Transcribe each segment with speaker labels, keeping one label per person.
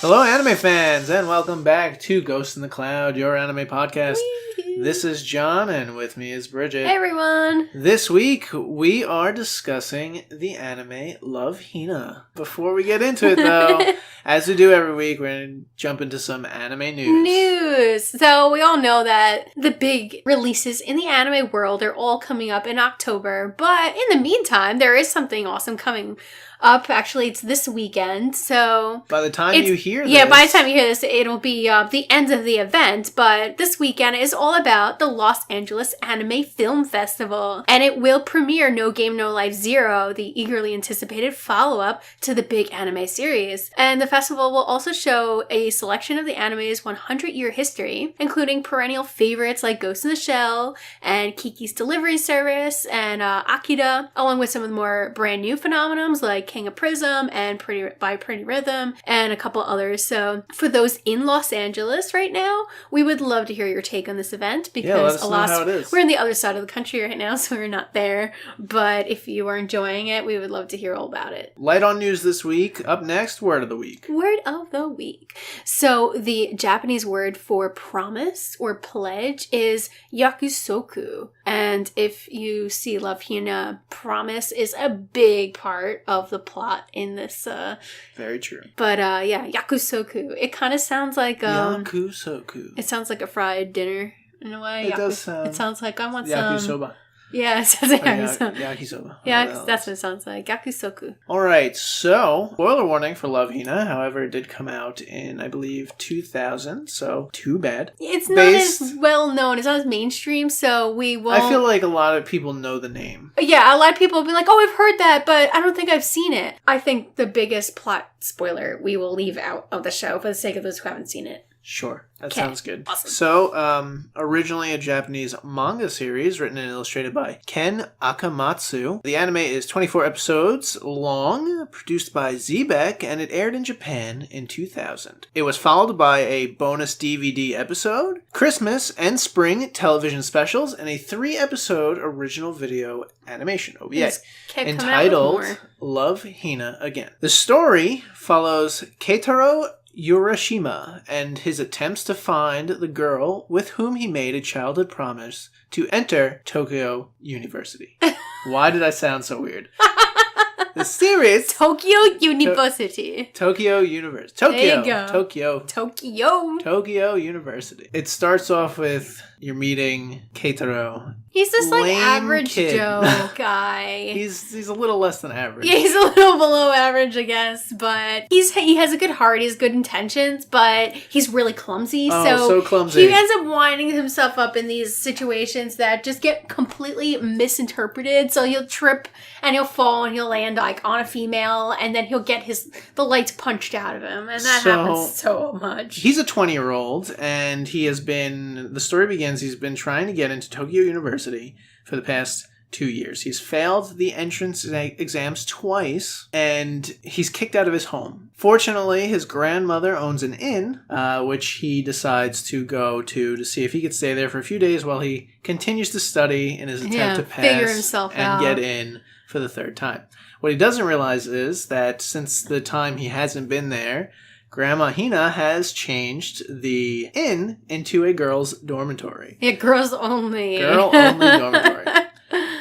Speaker 1: Hello, anime fans, and welcome back to Ghost in the Cloud, your anime podcast. This is John, and with me is Bridget.
Speaker 2: Hey, everyone.
Speaker 1: This week, we are discussing the anime Love Hina. Before we get into it, though, as we do every week, we're going to jump into some anime news.
Speaker 2: So we all know that the big releases in the anime world are all coming up in October, but in the meantime, there is something awesome coming up. Actually, it's this weekend, so
Speaker 1: by the time you hear this...
Speaker 2: Yeah, by the time you hear this, it'll be the end of the event, but this weekend is all about the Los Angeles Anime Film Festival, and it will premiere No Game No Life Zero, the eagerly anticipated follow-up to the big anime series. And the festival will also show a selection of the anime's 100-year history, including perennial favorites like Ghost in the Shell, and Kiki's Delivery Service, and Akira, along with some of the more brand new phenomenons like King of Prism and Pretty Rhythm and a couple others. So for those in Los Angeles right now, we would love to hear your take on this event because we're in the other side of the country right now, so we're not there. But if you are enjoying it, we would love to hear all about it.
Speaker 1: Light on news this week. Up next, word of the week.
Speaker 2: Word of the week. So the Japanese word for promise or pledge is yakusoku. And if you see Love Hina, promise is a big part of the plot in this.
Speaker 1: Very true.
Speaker 2: But yeah, yakusoku. It kind of sounds like
Speaker 1: yakusoku.
Speaker 2: It sounds like a fried dinner in a way.
Speaker 1: It does sound.
Speaker 2: It sounds like I want
Speaker 1: yakisoba.
Speaker 2: Yeah, it sounds like yakisoba.
Speaker 1: Yakisoba.
Speaker 2: Yeah, that's what it sounds like. Yakusoku.
Speaker 1: Alright, so, spoiler warning for Love Hina. However, it did come out in, I believe, 2000, so too bad.
Speaker 2: It's not as well known. It's not as mainstream, so we won't...
Speaker 1: I feel like a lot of people know the name.
Speaker 2: Yeah, a lot of people will be like, oh, I've heard that, but I don't think I've seen it. I think the biggest plot spoiler we will leave out of the show for the sake of those who haven't seen it.
Speaker 1: Sure. That sounds good.
Speaker 2: Awesome.
Speaker 1: So, originally a Japanese manga series written and illustrated by Ken Akamatsu. The anime is 24 episodes long, produced by Zebek, and it aired in Japan in 2000. It was followed by a bonus DVD episode, Christmas and spring television specials, and a 3-episode original video animation, OVA, entitled Love Hina Again. The story follows Keitaro Urashima and his attempts to find the girl with whom he made a childhood promise to enter Tokyo University. Why did I sound so weird? The series...
Speaker 2: Tokyo University.
Speaker 1: Tokyo University.
Speaker 2: There you go.
Speaker 1: Tokyo University. It starts off with you're meeting Keitaro.
Speaker 2: He's this average
Speaker 1: kid.
Speaker 2: Joe guy.
Speaker 1: He's a little less than average.
Speaker 2: Yeah, he's a little below average, I guess, but he has a good heart, he has good intentions, but he's really clumsy.
Speaker 1: So clumsy.
Speaker 2: He ends up winding himself up in these situations that just get completely misinterpreted. So he'll trip and he'll fall and he'll land on a female, and then he'll get the lights punched out of him, and that happens so much.
Speaker 1: He's a 20-year-old, and the story begins, he's been trying to get into Tokyo University for the past 2 years. He's failed the entrance exams twice, and he's kicked out of his home. Fortunately, his grandmother owns an inn, which he decides to go to see if he could stay there for a few days while he continues to study in his attempt to pass and get in for the 3rd time. What he doesn't realize is that since the time he hasn't been there, Grandma Hina has changed the inn into a girls' dormitory.
Speaker 2: Yeah, girls only.
Speaker 1: Girl-only dormitory.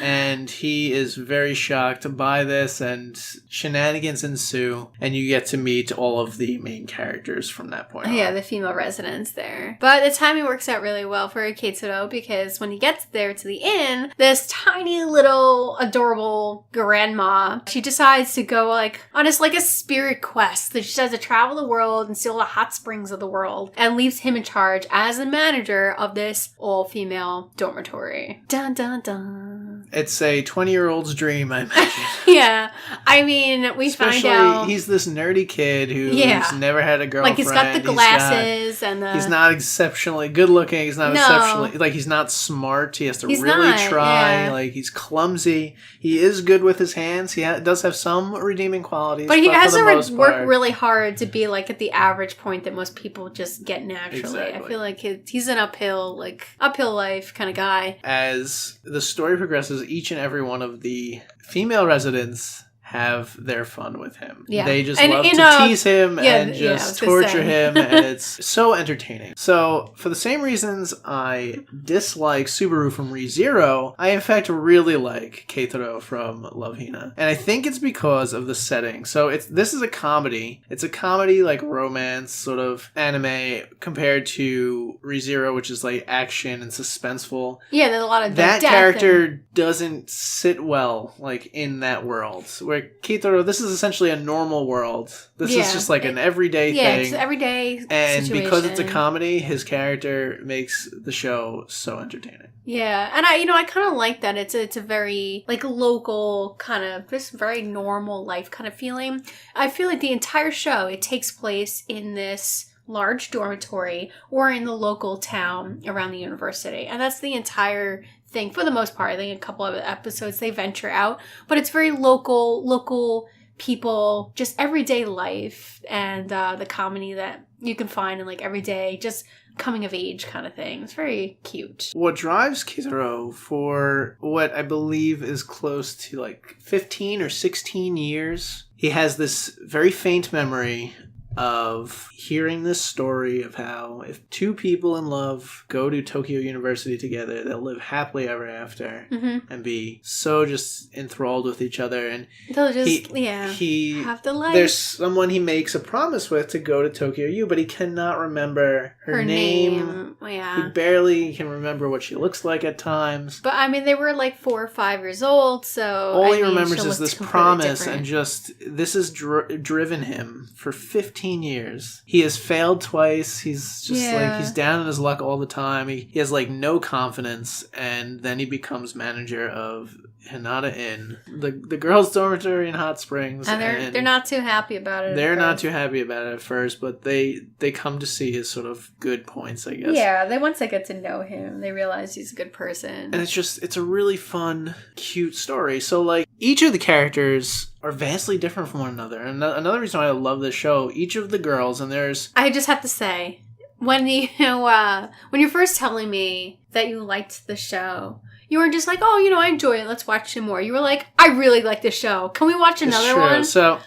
Speaker 1: And he is very shocked by this, and shenanigans ensue, and you get to meet all of the main characters from that point on.
Speaker 2: Yeah, the female residents there. But the timing works out really well for Keitaro, because when he gets there to the inn, this tiny little adorable grandma, she decides to go on a spirit quest. That she decides to travel the world and see all the hot springs of the world, and leaves him in charge as the manager of this all-female dormitory. Dun dun dun.
Speaker 1: It's a 20-year-old's dream, I imagine.
Speaker 2: Yeah. I mean, find out...
Speaker 1: he's this nerdy kid who's never had a girlfriend.
Speaker 2: He's got the glasses
Speaker 1: He's not exceptionally good-looking. He's not exceptionally... he's not smart. He has to try.
Speaker 2: Yeah.
Speaker 1: He's clumsy. He is good with his hands. He does have some redeeming qualities.
Speaker 2: But he has to work really hard to be, at the average point that most people just get naturally.
Speaker 1: Exactly.
Speaker 2: I feel like he's an uphill life kind of guy.
Speaker 1: As the story progresses, each and every one of the female residents have their fun with him.
Speaker 2: Yeah.
Speaker 1: They just love to tease him and just torture him, and it's so entertaining. So, for the same reasons I dislike Subaru from ReZero, I in fact really like Keitaro from Love Hina. And I think it's because of the setting. So, this is a comedy. It's a comedy like romance sort of anime compared to ReZero, which is like action and suspenseful.
Speaker 2: Yeah, there's a lot of
Speaker 1: that character doesn't sit well like in that world. Where Keitaro, this is essentially a normal world. This is just like an everyday thing. Yeah, it's
Speaker 2: everyday
Speaker 1: and
Speaker 2: situation.
Speaker 1: Because it's a comedy, his character makes the show so entertaining.
Speaker 2: Yeah, and I kind of like that. It's a very like local kind of just very normal life kind of feeling. I feel like the entire show it takes place in this large dormitory or in the local town around the university, and that's the entire thing for the most part. I think a couple of episodes they venture out, but it's very local people, just everyday life, and the comedy that you can find in like everyday just coming of age kind of thing. It's very cute.
Speaker 1: What drives Keitaro for what I believe is close to like 15 or 16 years, he has this very faint memory of hearing this story of how if two people in love go to Tokyo University together, they'll live happily ever after and be so just enthralled with each other. And
Speaker 2: they'll just, he have the life.
Speaker 1: There's someone he makes a promise with to go to Tokyo U, but he cannot remember her name.
Speaker 2: Yeah.
Speaker 1: He barely can remember what she looks like at times.
Speaker 2: But I mean, they were like 4 or 5 years old, so
Speaker 1: all he remembers is this promise, different. And just this has driven him for 15 years. He has failed twice. He's just like he's down in his luck all the time. He has like no confidence, and then he becomes manager of Hinata Inn, the girls' dormitory in Hot Springs,
Speaker 2: and they're not too happy about it.
Speaker 1: They're not too happy about it at first, but they come to see his sort of good points, I guess.
Speaker 2: Yeah, once they get to know him, they realize he's a good person,
Speaker 1: and it's a really fun, cute story. So like each of the characters are vastly different from one another, and another reason why I love this show, each of the girls, and there's
Speaker 2: I just have to say when you're first telling me that you liked the show. You weren't just like, oh, I enjoy it. Let's watch some more. You were like, I really like this show. Can we watch another one?
Speaker 1: So,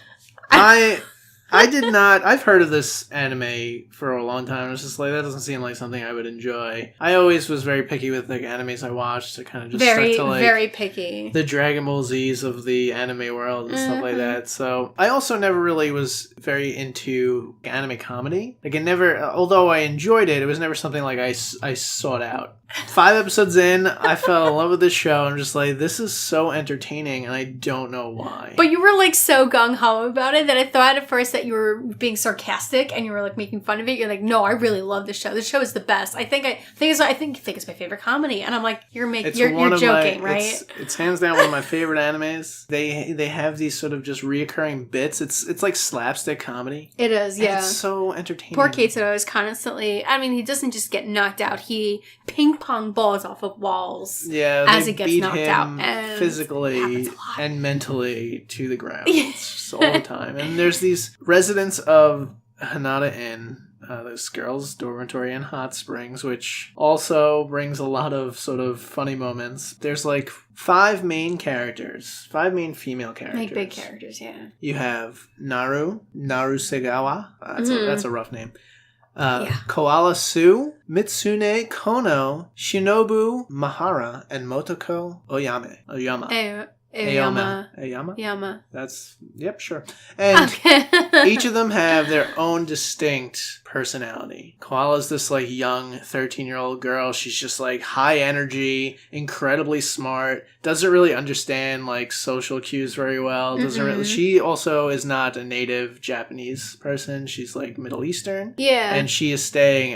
Speaker 1: I did not. I've heard of this anime for a long time. I was just like, that doesn't seem like something I would enjoy. I always was very picky with the animes I watched. I kind of just stuck to like
Speaker 2: very picky.
Speaker 1: The Dragon Ball Z's of the anime world and stuff like that. So I also never really was very into anime comedy. Like although I enjoyed it, it was never something like I sought out. 5 episodes in, I fell in love with this show. I'm just like, this is so entertaining, and I don't know why.
Speaker 2: But you were like so gung-ho about it that I thought at first that you were being sarcastic and you were like making fun of it. You're like, no, I really love this show. This show is the best. I think it's my favorite comedy. And I'm like, you're joking, right?
Speaker 1: It's hands down one of my favorite animes. They have these sort of just reoccurring bits. It's like slapstick comedy.
Speaker 2: It is, yeah.
Speaker 1: And it's so entertaining.
Speaker 2: Poor Keitaro is constantly, he doesn't just get knocked out. He ping-pong balls off of walls as it gets knocked out. And
Speaker 1: physically and mentally to the ground. It's just all the time. And there's these residents of Hinata Inn, this girls' dormitory in Hot Springs, which also brings a lot of sort of funny moments. There's like 5 main female characters.
Speaker 2: Like big characters, yeah.
Speaker 1: You have Naru Segawa. That's a rough name. Koala Su, Mitsune Kono, Shinobu Mahara, and Motoko Oyama. Ayama. That's, sure. And each of them have their own distinct personality. Koala's this like young 13-year-old girl. She's just like high energy, incredibly smart, doesn't really understand like social cues very well. She also is not a native Japanese person. She's like Middle Eastern. Yeah. And she is staying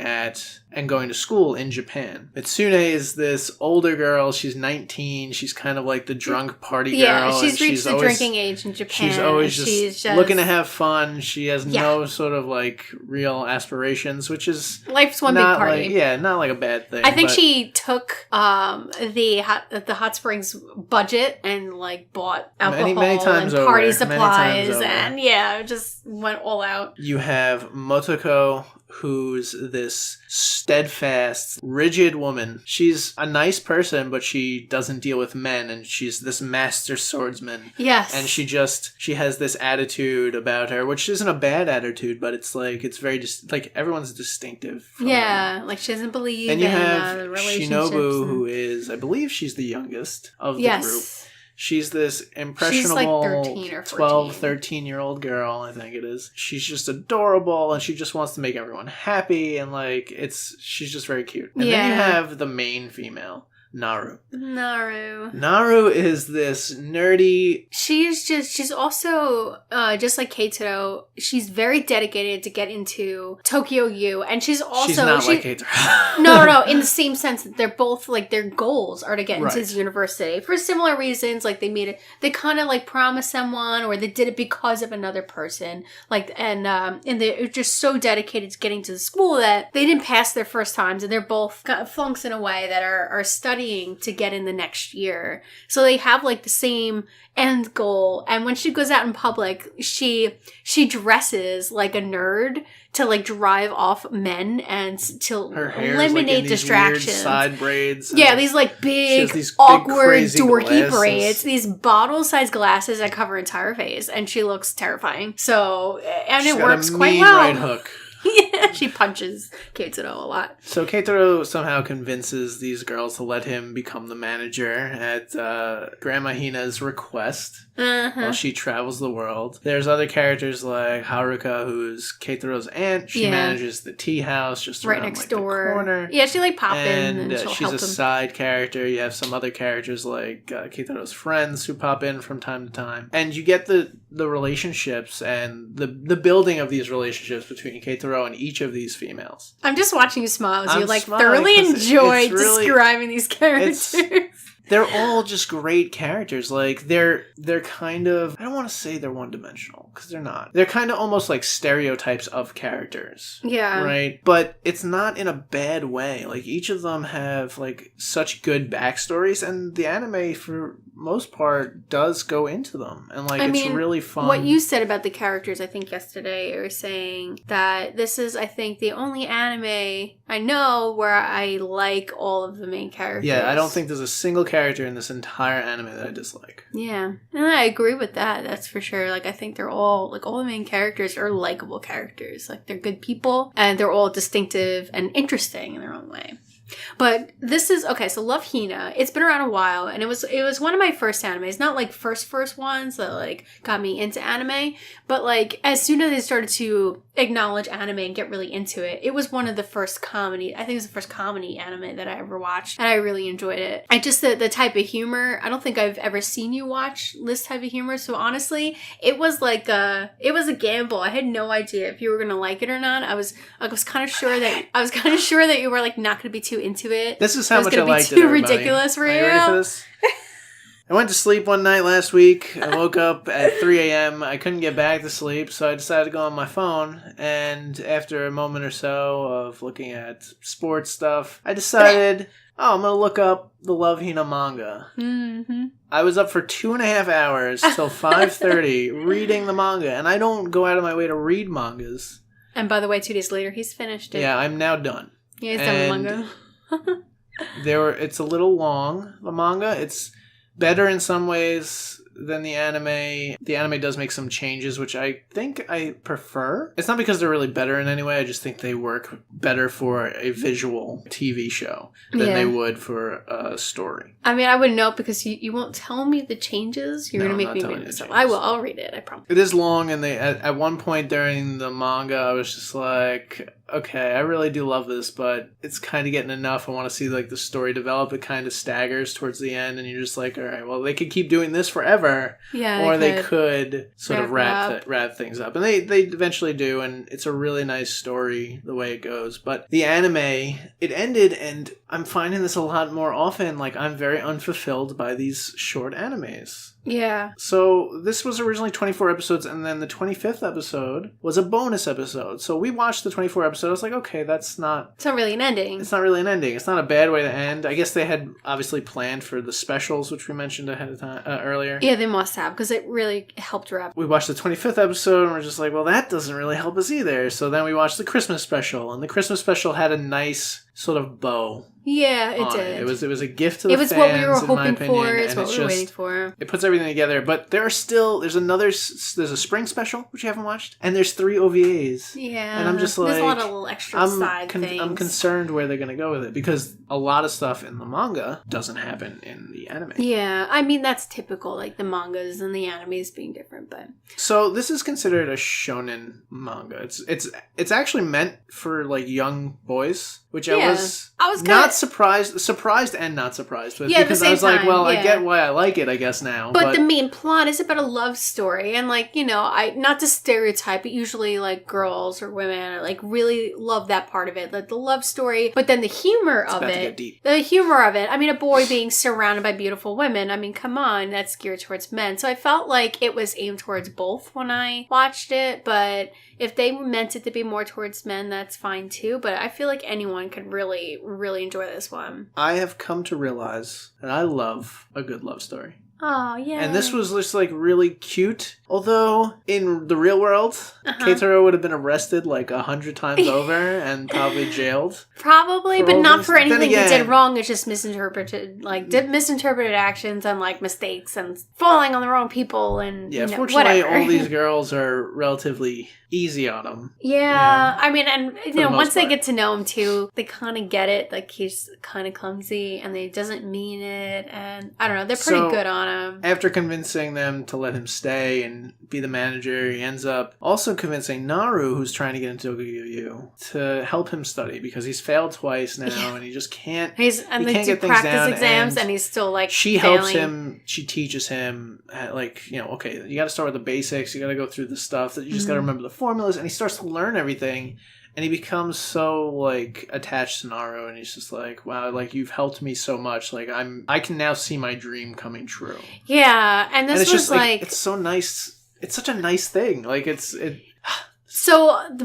Speaker 1: and going to school in Japan. Mitsune is this older girl. She's 19. She's kind of like the drunk party girl.
Speaker 2: Yeah, she's reached the drinking age in Japan.
Speaker 1: She's always just looking to have fun. She has no sort of like real aspirations aspirations, which is
Speaker 2: life's one big
Speaker 1: not
Speaker 2: party.
Speaker 1: not like a bad thing.
Speaker 2: I think she took the hot springs budget and like bought alcohol
Speaker 1: many times
Speaker 2: and party
Speaker 1: over.
Speaker 2: supplies
Speaker 1: Many times over.
Speaker 2: and just went all out.
Speaker 1: You have Motoko, who's this steadfast, rigid woman. She's a nice person, but she doesn't deal with men, and she's this master swordsman.
Speaker 2: Yes.
Speaker 1: And she has this attitude about her, which isn't a bad attitude, but it's like, it's very just like everyone's distinctive.
Speaker 2: Yeah, like she doesn't believe
Speaker 1: and you
Speaker 2: in
Speaker 1: have
Speaker 2: relationships.
Speaker 1: Shinobu, who is, I believe she's the youngest of the group. She's this impressionable
Speaker 2: 13 or 14.
Speaker 1: 12, 13-year-old girl, I think it is. She's just adorable, and she just wants to make everyone happy, and like, she's just very cute. And then you have the main female, Naru. Naru is this nerdy...
Speaker 2: She's also, just like Keitaro, she's very dedicated to get into Tokyo U, and she's also...
Speaker 1: She's not like Keitaro.
Speaker 2: No, in the same sense that they're both, like, their goals are to get into this university. For similar reasons, like, they kind of, like, promised someone, or they did it because of another person, like, and they're just so dedicated to getting to the school that they didn't pass their first times, and they're both flunks in a way that are studying to get in the next year. So they have like the same end goal. And when she goes out in public, she dresses like a nerd to like drive off men and to eliminate distractions.
Speaker 1: Weird side braids.
Speaker 2: Yeah, these like big, awkward, dorky braids. These bottle-sized glasses that cover her entire face, and she looks terrifying. So, and it works quite well.
Speaker 1: Right hook.
Speaker 2: Yeah, she punches Keitaro a lot.
Speaker 1: So Keitaro somehow convinces these girls to let him become the manager at Grandma Hina's request while she travels the world. There's other characters like Haruka, who's Keitaro's aunt. She manages the tea house just
Speaker 2: right
Speaker 1: around
Speaker 2: next
Speaker 1: like,
Speaker 2: door.
Speaker 1: The corner.
Speaker 2: Yeah, she like pop in and she'll
Speaker 1: she's
Speaker 2: help
Speaker 1: a side character. You have some other characters like Keitaro's friends who pop in from time to time. And you get the relationships and the building of these relationships between Keitaro and each of these females.
Speaker 2: I'm just watching you smile as you like thoroughly enjoy describing these characters.
Speaker 1: They're all just great characters. Like, they're kind of... I don't want to say they're one-dimensional, because they're not. They're kind of almost like stereotypes of characters.
Speaker 2: Yeah.
Speaker 1: Right? But it's not in a bad way. Like, each of them have, like, such good backstories, and the anime, for most part, does go into them. And, like, it's really fun.
Speaker 2: What you said about the characters, I think, yesterday, you were saying that this is, I think, the only anime I know where I like all of the main characters.
Speaker 1: Yeah, I don't think there's a single character in this entire anime that I dislike.
Speaker 2: Yeah, and I agree with that. That's for sure. Like, I think they're all, like, all the main characters are likable characters. Like, they're good people, and they're all distinctive and interesting in their own way. But this is, okay, so Love Hina, it's been around a while, and it was one of my first animes, not like first ones that like got me into anime, but like as soon as I started to acknowledge anime and get really into it, it was one of the first comedy, I think it was the first comedy anime that I ever watched, and I really enjoyed it. I just, the type of humor, I don't think I've ever seen you watch this type of humor, so honestly, it was like it was a gamble. I had no idea if you were gonna like it or not. I was kind of sure that you were like not gonna be too into it.
Speaker 1: This is how much I liked it.
Speaker 2: Too ridiculous for you.
Speaker 1: Are you ready for this? I went to sleep one night last week. I woke up at 3 a.m. I couldn't get back to sleep, so I decided to go on my phone. And after a moment or so of looking at sports stuff, I decided, I'm going to look up the Love Hina manga. Mm-hmm. I was up for 2.5 hours till 5:30 reading the manga. And I don't go out of my way to read mangas.
Speaker 2: And by the way, 2 days later, he's finished it.
Speaker 1: Yeah, I'm now done.
Speaker 2: Yeah, he's done the manga.
Speaker 1: It's a little long, the manga. It's better in some ways than the anime. The anime does make some changes, which I think I prefer. It's not because they're really better in any way. I just think they work better for a visual TV show than they would for a story.
Speaker 2: I mean, I wouldn't know because you won't tell me the changes. You're going to make me read this. I will. I'll read it. I promise.
Speaker 1: It is long, and at one point during the manga, I was just like, okay, I really do love this, but it's kind of getting enough. I want to see like the story develop. It kind of staggers towards the end, and you're just like, all right, well, they could keep doing this forever, or they could sort of wrap things up, and they eventually do, and it's a really nice story the way it goes. But the anime, it ended, and I'm finding this a lot more often. Like, I'm very unfulfilled by these short animes.
Speaker 2: Yeah.
Speaker 1: So this was originally 24 episodes, and then the 25th episode was a bonus episode. So we watched the 24 episode. I was like, okay,
Speaker 2: It's not really an ending.
Speaker 1: It's not really an ending. It's not a bad way to end. I guess they had obviously planned for the specials, which we mentioned ahead of time earlier.
Speaker 2: Yeah, they must have, because it really helped wrap.
Speaker 1: We watched the 25th episode, and we're just like, well, that doesn't really help us either. So then we watched the Christmas special, and the Christmas special had a nice sort of bow.
Speaker 2: Yeah, it did.
Speaker 1: It was a gift to the fans.
Speaker 2: It was what we were hoping
Speaker 1: in my opinion,
Speaker 2: for. It's what we were waiting for.
Speaker 1: It puts everything together, but there's a spring special which you haven't watched, and there's 3 OVAs.
Speaker 2: Yeah,
Speaker 1: and I'm just like,
Speaker 2: there's a lot of little extra side things.
Speaker 1: I'm concerned where they're going to go with it because a lot of stuff in the manga doesn't happen in the anime.
Speaker 2: Yeah, I mean that's typical, like the mangas and the animes being different, but
Speaker 1: so this is considered a shonen manga. It's actually meant for like young boys, which I was not surprised and not surprised with, because I was like, well, I get why I like it, I guess now.
Speaker 2: But the main plot is about a love story, and like, you know, I not to stereotype, but usually like girls or women like really love that part of it, like the love story. But then the humor of it, I mean, a boy being surrounded by beautiful women. I mean, come on, that's geared towards men. So I felt like it was aimed towards both when I watched it, but if they meant it to be more towards men, that's fine too. But I feel like anyone could really, really enjoy this one.
Speaker 1: I have come to realize that I love a good love story.
Speaker 2: Oh, yeah.
Speaker 1: And this was just like really cute. Although in the real world, Keitaro would have been arrested like 100 times over and probably jailed.
Speaker 2: Probably, but not for anything he did wrong. It's just misinterpreted actions and like mistakes and falling on the wrong people and
Speaker 1: fortunately, all these girls are relatively easy on him.
Speaker 2: Yeah, I mean, and once they get to know him too, they kind of get it. Like he's kind of clumsy and he doesn't mean it, and I don't know, they're pretty good on him. After
Speaker 1: convincing them to let him stay and be the manager, he ends up also convincing Naru, who's trying to get into Tokyo, to help him study because he's failed twice now and he just can't. They can't get things down,
Speaker 2: exams and he's still like
Speaker 1: she
Speaker 2: failing.
Speaker 1: Helps him. She teaches him like, okay, you got to start with the basics. You got to go through the stuff that you just got to remember the formulas, and he starts to learn everything. And he becomes so, like, attached to Naru, and he's just like, wow, like, you've helped me so much. Like, I can now see my dream coming true.
Speaker 2: Yeah, and it's was just, like...
Speaker 1: It's so nice. It's such a nice thing. Like,
Speaker 2: So, the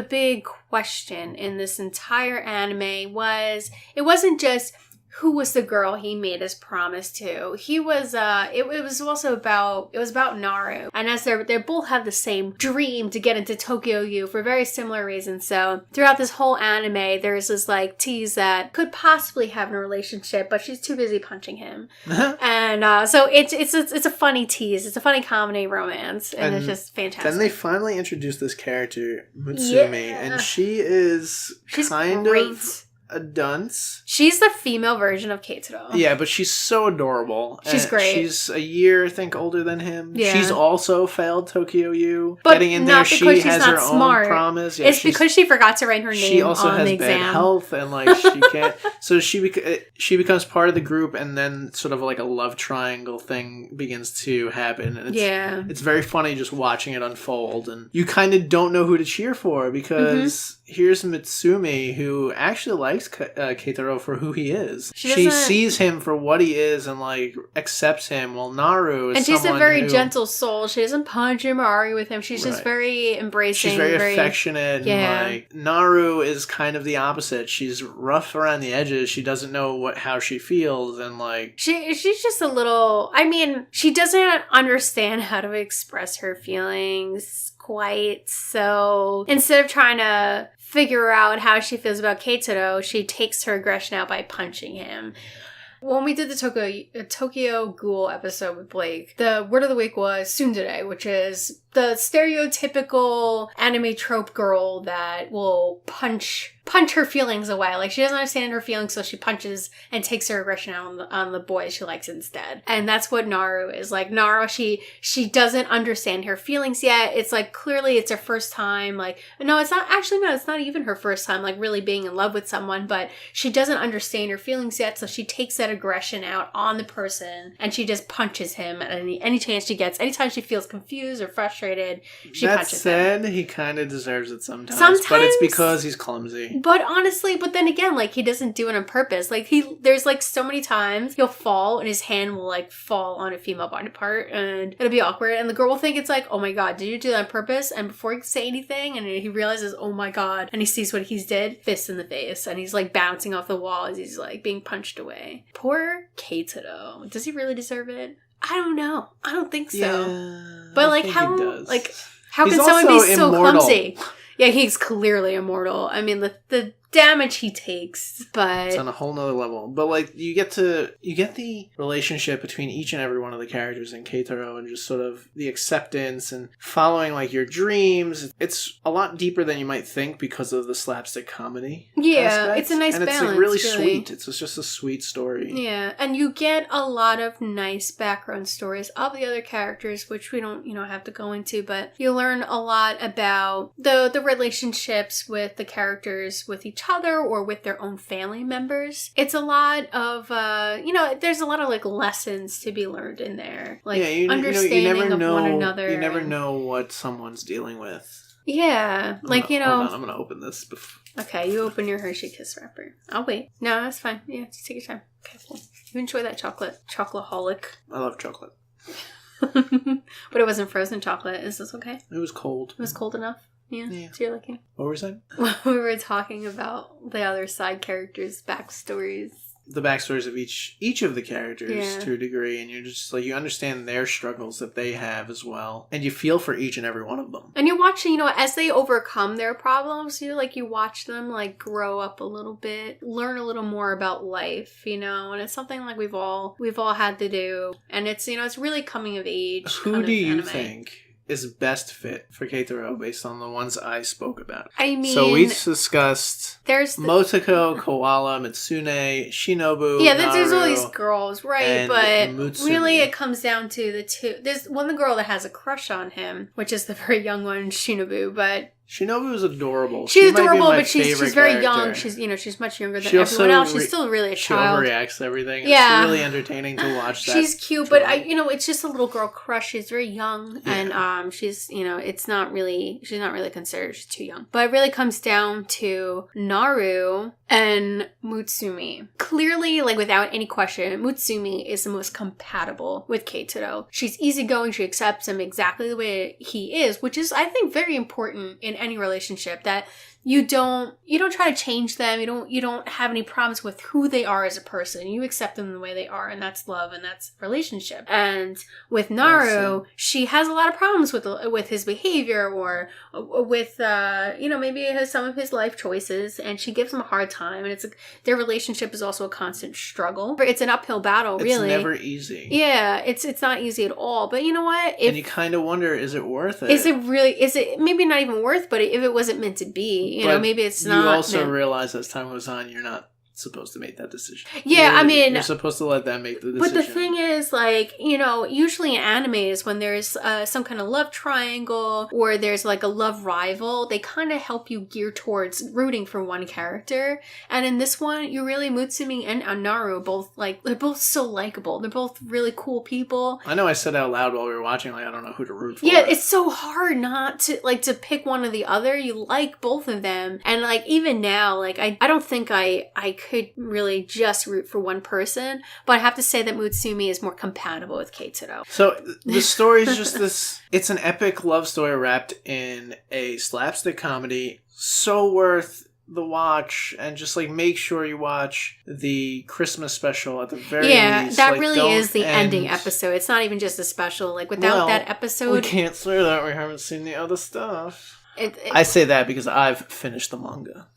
Speaker 2: big question in this entire anime was, it wasn't just... who was the girl he made his promise to. He was, it was about Naru. And as they both have the same dream to get into Tokyo U for very similar reasons. So throughout this whole anime, there's this like tease that could possibly have a relationship, but she's too busy punching him. And so it's a funny tease. It's a funny comedy romance. And it's just fantastic.
Speaker 1: Then they finally introduced this character, Mutsumi, and she's kind of a dunce.
Speaker 2: She's the female version of Keitaro.
Speaker 1: Yeah, but she's so adorable.
Speaker 2: She's great.
Speaker 1: She's a year, I think, older than him.
Speaker 2: Yeah.
Speaker 1: She's also failed Tokyo U.
Speaker 2: But
Speaker 1: getting in
Speaker 2: not
Speaker 1: there,
Speaker 2: because
Speaker 1: she
Speaker 2: she's
Speaker 1: has
Speaker 2: not
Speaker 1: her
Speaker 2: smart.
Speaker 1: Own promise. Yeah,
Speaker 2: it's because she forgot to write her name on the exam.
Speaker 1: She also has bad health, and like she can't. So she becomes part of the group, and then sort of like a love triangle thing begins to happen. And it's very funny just watching it unfold, and you kind of don't know who to cheer for because here's Mutsumi, who actually likes Keitaro for who he is. She sees him for what he is and like accepts him, while Naru is
Speaker 2: she's a very gentle soul. She doesn't punch him or argue with him. She's just very embracing.
Speaker 1: She's very affectionate. And like Naru is kind of the opposite. She's rough around the edges. She doesn't know how she feels, and like
Speaker 2: she's just a little. I mean, she doesn't understand how to express her feelings quite. So instead of trying to figure out how she feels about Keitaro, she takes her aggression out by punching him. When we did the Tokyo Ghoul episode with Blake, the word of the week was tsundere, which is the stereotypical anime trope girl that will punch her feelings away. Like, she doesn't understand her feelings, so she punches and takes her aggression out on the boys she likes instead. And that's what Naru is. Like, Naru, she doesn't understand her feelings yet. It's like, clearly it's her first time. Like, no, it's not even her first time, like, really being in love with someone, but she doesn't understand her feelings yet, so she takes that aggression out on the person, and she just punches him at any chance she gets. Anytime she feels confused or frustrated, frustrated, she
Speaker 1: that
Speaker 2: punches
Speaker 1: said,
Speaker 2: him.
Speaker 1: he kind of deserves it sometimes.
Speaker 2: Sometimes.
Speaker 1: But it's because he's clumsy.
Speaker 2: But honestly, but then again, like, he doesn't do it on purpose. Like, there's, like, so many times he'll fall and his hand will, like, fall on a female body part and it'll be awkward. And the girl will think it's like, oh my God, did you do that on purpose? And before he can say anything, and he realizes, oh my God, and he sees what he's did, fist in the face. And he's, like, bouncing off the wall as he's, like, being punched away. Poor Keitaro. Does he really deserve it? I don't know. I don't think so.
Speaker 1: Yeah,
Speaker 2: but, like, how can someone be so clumsy? Yeah, he's clearly immortal. I mean, the damage he takes, but
Speaker 1: it's on a whole nother level. But like you get the relationship between each and every one of the characters in Keitaro, and just sort of the acceptance and following like your dreams. It's a lot deeper than you might think because of the slapstick comedy.
Speaker 2: Yeah,
Speaker 1: aspect.
Speaker 2: it's a nice
Speaker 1: and
Speaker 2: balance.
Speaker 1: It's like really sweet. It's just a sweet story.
Speaker 2: Yeah, and you get a lot of nice background stories of the other characters, which we don't, have to go into, but you learn a lot about the relationships with the characters with each other or with their own family members. It's a lot of, there's a lot of like lessons to be learned in there. Like understanding of one another.
Speaker 1: You never know what someone's dealing with.
Speaker 2: Yeah,
Speaker 1: Hold on, I'm going to open this.
Speaker 2: Okay, you open your Hershey Kiss wrapper. I'll wait. No, that's fine. Yeah, just take your time. Okay, cool. You enjoy that chocolate-holic.
Speaker 1: I love chocolate.
Speaker 2: But it wasn't frozen chocolate. Is this okay?
Speaker 1: It was cold.
Speaker 2: It was cold enough? Yeah. To your liking?
Speaker 1: What were we saying?
Speaker 2: We were talking about the other side characters' backstories.
Speaker 1: The backstories of each of the characters to a degree, and you're just like, you understand their struggles that they have as well, and you feel for each and every one of them.
Speaker 2: And you're watching, as they overcome their problems, you watch them like grow up a little bit, learn a little more about life, and it's something like we've all had to do, and it's it's really coming of age.
Speaker 1: Who do you think is best fit for Keitaro based on the ones I spoke about?
Speaker 2: I mean,
Speaker 1: so we discussed Motoko, Koala, Mitsune, Shinobu,
Speaker 2: there's all
Speaker 1: Naru,
Speaker 2: these girls, right? But
Speaker 1: Mutsumi.
Speaker 2: Really it comes down to the two. There's one girl that has a crush on him, which is the very young one, Shinobu, but
Speaker 1: Shinobu is adorable.
Speaker 2: She's adorable, but she's very
Speaker 1: character.
Speaker 2: young. She's much younger than everyone else. She's still really a child.
Speaker 1: She overreacts to everything.
Speaker 2: Yeah.
Speaker 1: It's really entertaining to watch that.
Speaker 2: She's cute, but it's just a little girl crush. She's very young, and she's she's not really considered. She's too young. But it really comes down to Naru and Mutsumi. Clearly, like without any question, Mutsumi is the most compatible with Keitaro. She's easygoing. She accepts him exactly the way he is, which is, I think, very important in any relationship, that you don't try to change them. You don't have any problems with who they are as a person. You accept them the way they are, and that's love, and that's relationship. And with Naru, she has a lot of problems with his behavior, or with maybe some of his life choices, and she gives him a hard time. And their relationship is also a constant struggle. It's an uphill battle, really.
Speaker 1: It's never easy.
Speaker 2: Yeah, it's not easy at all. But you know what?
Speaker 1: And you kind of wonder, is it worth it?
Speaker 2: Is it maybe not even worth? But if it wasn't meant to be. Maybe it's not.
Speaker 1: You also realize as time goes on, you're not supposed to make that decision.
Speaker 2: Yeah,
Speaker 1: you're supposed to let them make the decision.
Speaker 2: But the thing is, usually in animes, when there's some kind of love triangle or there's like a love rival, they kind of help you gear towards rooting for one character. And in this one, you really, Mutsumi and Naru they're both so likable. They're both really cool people.
Speaker 1: I know I said out loud while we were watching, I don't know who to root for.
Speaker 2: Yeah, it's so hard not to pick one or the other. You like both of them. And even now, I don't think I could really just root for one person, but I have to say that Mutsumi is more compatible with Keitaro.
Speaker 1: So the story is just this, it's an epic love story wrapped in a slapstick comedy, so worth the watch, and just make sure you watch the Christmas special at the very least.
Speaker 2: Yeah, that really is the ending episode. It's not even just a special. Without that episode,
Speaker 1: we can't say that we haven't seen the other stuff. I say that because I've finished the manga.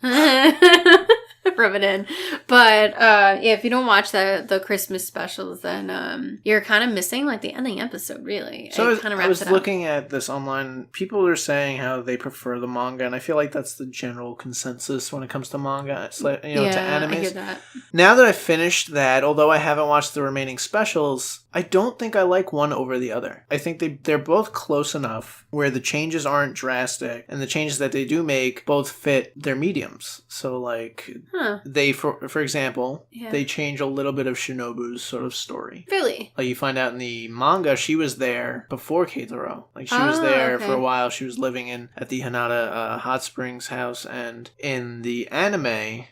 Speaker 2: Rub it in. But if you don't watch the Christmas specials, then you're kind of missing the ending episode, really.
Speaker 1: So I was looking at this online. People are saying how they prefer the manga, and I feel like that's the general consensus when it comes to manga. It's to animes.
Speaker 2: I hear that.
Speaker 1: Now that I've finished that, although I haven't watched the remaining specials, I don't think I like one over the other. I think they're both close enough where the changes aren't drastic, and the changes that they do make both fit their mediums. So they, for example,
Speaker 2: Yeah.
Speaker 1: they change a little bit of Shinobu's sort of story.
Speaker 2: Really?
Speaker 1: Like, you find out in the manga, she was there before Keitaro. Like, she was there for a while. She was living at the Hanada Hot Springs house. And in the anime,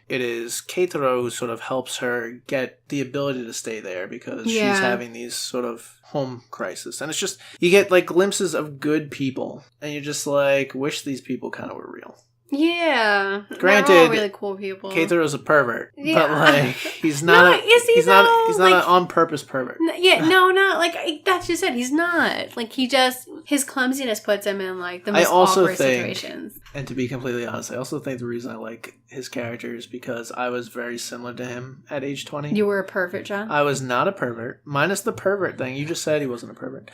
Speaker 1: it is Keitaro who sort of helps her get the ability to stay there because she's having these sort of home crisis. And it's just, you get, like, glimpses of good people. And you're just like, wish these people kind of were real.
Speaker 2: Yeah.
Speaker 1: Granted,
Speaker 2: they're all really cool people.
Speaker 1: Keitaro's a pervert, but like he's
Speaker 2: No,
Speaker 1: not.
Speaker 2: is he
Speaker 1: he's
Speaker 2: though?
Speaker 1: not. He's not
Speaker 2: Like-
Speaker 1: an on-purpose pervert.
Speaker 2: Not like that's just it. He's not like he just his clumsiness puts him in like the most awkward situations.
Speaker 1: And to be completely honest, I also think the reason I like his character is because I was very similar to him at age 20.
Speaker 2: You were a pervert, John.
Speaker 1: I was not a pervert, minus the pervert thing. You just said he wasn't a pervert.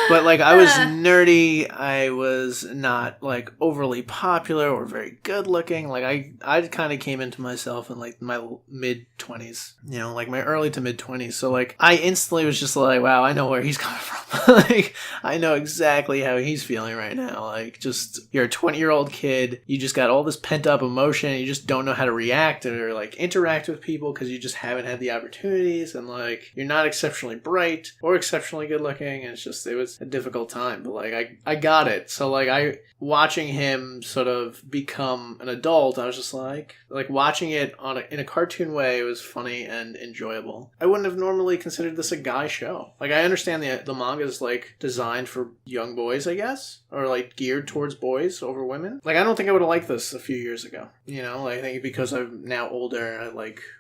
Speaker 1: But, like, I was nerdy. I was not, like, overly popular or very good looking. Like, I kind of came into myself in, like, my mid-20s. You know, like, my early to mid-20s. So, like, I instantly was just like, wow, I know where he's coming from. Like, I know exactly how he's feeling right now. Like, just, you're a 20-year-old kid. You just got all this pent-up emotion. You just don't know how to react or, like, interact with people because you just haven't had the opportunities. And, like, you're not exceptionally bright or exceptionally good looking. And it's just, it was a difficult time, but like I got it. So like watching him sort of become an adult, I was just like watching it in a cartoon way. It was funny and enjoyable. I wouldn't have normally considered this a guy show. Like I understand the manga is like designed for young boys, I guess, or like geared towards boys over women. Like I don't think I would have liked this a few years ago. You know, like, I think because I'm now older,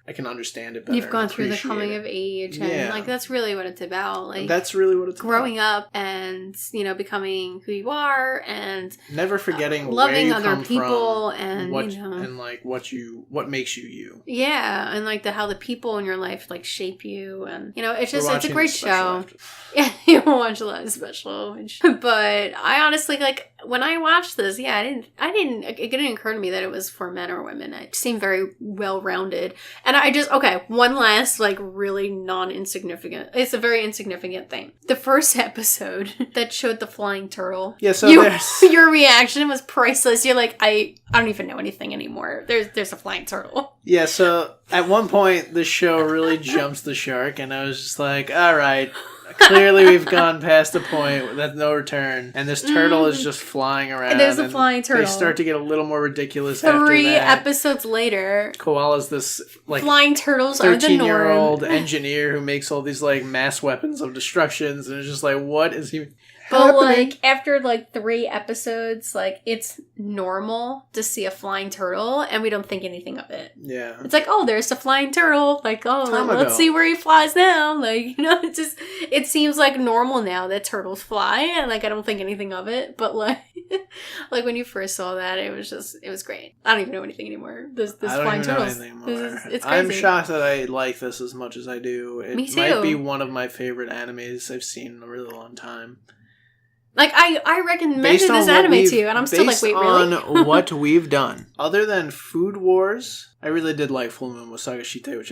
Speaker 1: I can understand it better.
Speaker 2: You've gone through the coming of age, and like that's really what it's about. Like
Speaker 1: that's really what it's
Speaker 2: growing
Speaker 1: about.
Speaker 2: up and becoming who you are and
Speaker 1: never forgetting
Speaker 2: loving
Speaker 1: where you
Speaker 2: other
Speaker 1: come
Speaker 2: people
Speaker 1: from,
Speaker 2: and
Speaker 1: what, and like what makes you you.
Speaker 2: Yeah, and like how the people in your life like shape you, and it's just it's a great show.
Speaker 1: After.
Speaker 2: Yeah, you watch a lot of special, but I honestly like when I watched this. Yeah, it didn't occur to me that it was for men or women. It seemed very well rounded, and one last like really non-insignificant. It's a very insignificant thing. The first episode that showed the flying turtle.
Speaker 1: Yeah, so
Speaker 2: your reaction was priceless. You're like, I don't even know anything anymore. There's a flying turtle.
Speaker 1: Yeah, so at one point the show really jumps the shark, and I was just like, all right. Clearly, we've gone past the point that's no return, and this turtle is just flying around.
Speaker 2: It is a flying turtle.
Speaker 1: They start to get a little more ridiculous after that.
Speaker 2: 3 episodes later,
Speaker 1: Koala's this like
Speaker 2: flying turtles are the norm.
Speaker 1: 13-year-old engineer who makes all these like mass weapons of destructions, and it's just like, what is he?
Speaker 2: But like after like 3 episodes, like it's normal to see a flying turtle, and we don't think anything of it.
Speaker 1: Yeah,
Speaker 2: it's like, oh, there's a flying turtle. Like, oh, let's see where he flies now. Like, it seems like normal now that turtles fly, and like I don't think anything of it. But like, like when you first saw that, it was great. I don't even know anything anymore. This flying turtles. It's crazy.
Speaker 1: I'm shocked that I like this as much as I do. It
Speaker 2: Me too.
Speaker 1: might be one of my favorite animes I've seen in a really long time.
Speaker 2: Like, I recommended this anime to you, and I'm still like, wait, really?
Speaker 1: Based on what we've done. Other than Food Wars, I really did like Full Moon with Sagashite, which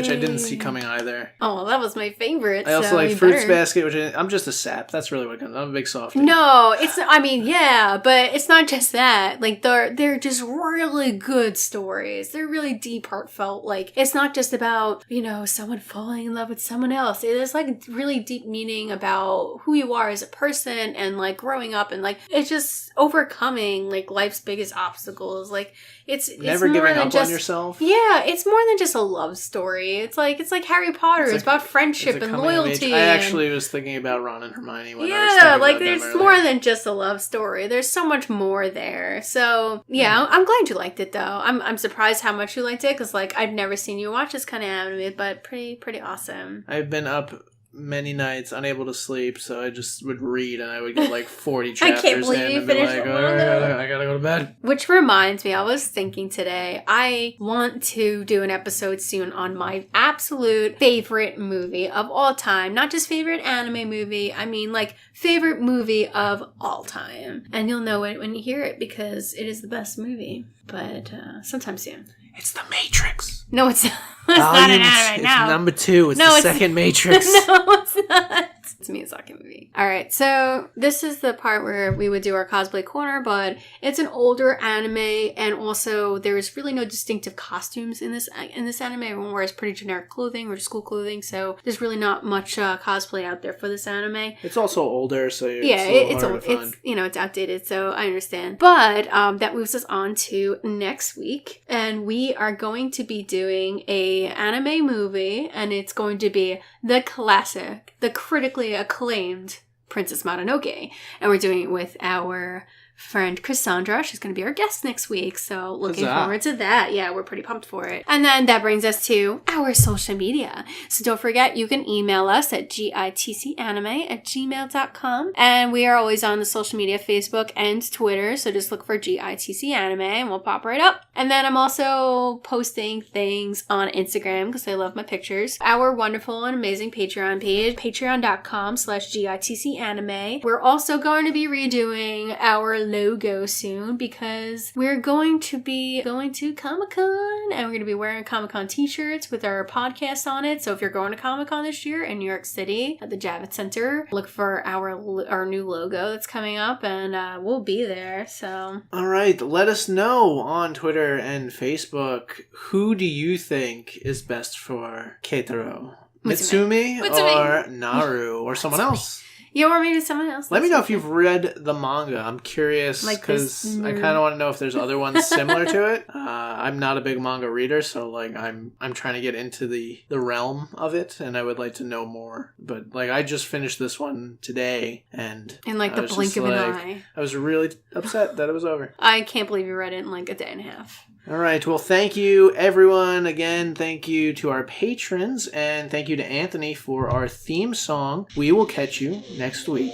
Speaker 1: I didn't see coming either.
Speaker 2: Oh, well, that was my favorite.
Speaker 1: I also like Fruits Basket, which I'm just a sap. That's really what it comes. I'm a big softie.
Speaker 2: No, it's. I mean, yeah, but it's not just that. Like they're just really good stories. They're really deep, heartfelt. Like it's not just about someone falling in love with someone else. It is like really deep meaning about who you are as a person and like growing up and like it's just overcoming like life's biggest obstacles. Like it's
Speaker 1: never
Speaker 2: more
Speaker 1: giving
Speaker 2: than
Speaker 1: up
Speaker 2: just,
Speaker 1: on yourself.
Speaker 2: Yeah, it's more than just a love story. It's like Harry Potter. It's about friendship and loyalty.
Speaker 1: I actually was thinking about Ron and Hermione when I was
Speaker 2: yeah,
Speaker 1: thinking
Speaker 2: like
Speaker 1: about
Speaker 2: there's
Speaker 1: them
Speaker 2: more
Speaker 1: earlier.
Speaker 2: than just a love story. There's so much more there. So yeah, I'm glad you liked it though. I'm surprised how much you liked it because like I've never seen you watch this kind of anime, but pretty awesome.
Speaker 1: I've been up many nights unable to sleep, so I just would read and I would get like 40 chapters
Speaker 2: I can't believe
Speaker 1: in
Speaker 2: you
Speaker 1: and be
Speaker 2: finished
Speaker 1: like,
Speaker 2: the
Speaker 1: oh,
Speaker 2: manga.
Speaker 1: I gotta go to bed.
Speaker 2: Which reminds me, I was thinking today, I want to do an episode soon on my absolute favorite movie of all time. Not just favorite anime movie, I mean like favorite movie of all time. And you'll know it when you hear it because it is the best movie. But sometime soon.
Speaker 1: It's The Matrix.
Speaker 2: No, it's not. It's not an anime now.
Speaker 1: It's number 2. It's the second Matrix.
Speaker 2: No, it's not. It's a Miyazaki movie. All right, so this is the part where we would do our cosplay corner, but it's an older anime, and also there's really no distinctive costumes in this anime. Everyone wears pretty generic clothing or school clothing, so there's really not much cosplay out there for this anime.
Speaker 1: It's also older, so
Speaker 2: it's old. It's outdated, so I understand. But that moves us on to next week, and we are going to be doing a anime movie, and it's going to be the classic, the critically acclaimed Princess Mononoke, and we're doing it with our friend Cassandra. She's going to be our guest next week, so looking forward to that. Yeah, we're pretty pumped for it. And then that brings us to our social media. So don't forget, you can email us at gitcanime@gmail.com, and we are always on the social media, Facebook and Twitter, so just look for GITC Anime and we'll pop right up. And then I'm also posting things on Instagram because I love my pictures. Our wonderful and amazing Patreon page, patreon.com/GITC Anime. We're also going to be redoing our logo soon because we're going to be going to Comic-Con, and we're going to be wearing Comic-Con t-shirts with our podcast on it. So if you're going to Comic-Con this year in New York City at the Javits Center, look for our new logo that's coming up, and we'll be there. So
Speaker 1: all right, let us know on Twitter and Facebook, who do you think is best for Keitaro? Mitsumi or Naru or someone else?
Speaker 2: Yeah, or maybe someone else.
Speaker 1: Let me know if you've read the manga. I'm curious because I kind of want to know if there's other ones similar to it. I'm not a big manga reader, so I'm trying to get into the realm of it, and I would like to know more. But I just finished this one today, and
Speaker 2: in the blink of an eye,
Speaker 1: I was really upset that it was over.
Speaker 2: I can't believe you read it in a day and a half.
Speaker 1: All right. Well, thank you, everyone. Again, thank you to our patrons, and thank you to Anthony for our theme song. We will catch you next week.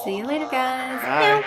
Speaker 2: See you later, guys.
Speaker 1: Bye.